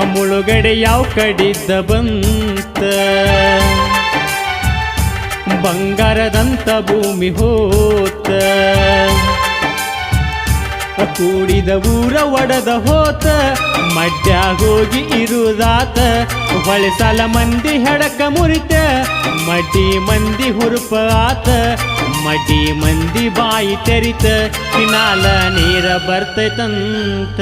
ಮುಳುಗಡೆ ಯಾವ ಕಡಿದ್ದ ಬಂತ ಬಂಗಾರದಂತ ಭೂಮಿ ಹೋತ ಕೂಡಿದ ಊರ ಒಡದ ಹೋತ ಮಡ್ಯಾಗ ಹೋಗಿ ಇರುದಾತ ಹೊಳೆಸಲ ಮಂದಿ ಹೆಡಕ ಮುರಿತ ಮಡ್ಡಿ ಮಂದಿ ಹುರುಪ ಆತ ಮಡ್ಡಿ ಮಂದಿ ಬಾಯಿ ತೆರಿತ ಕಿನಾಲ ನೀರ ಬರ್ತೈತಂತ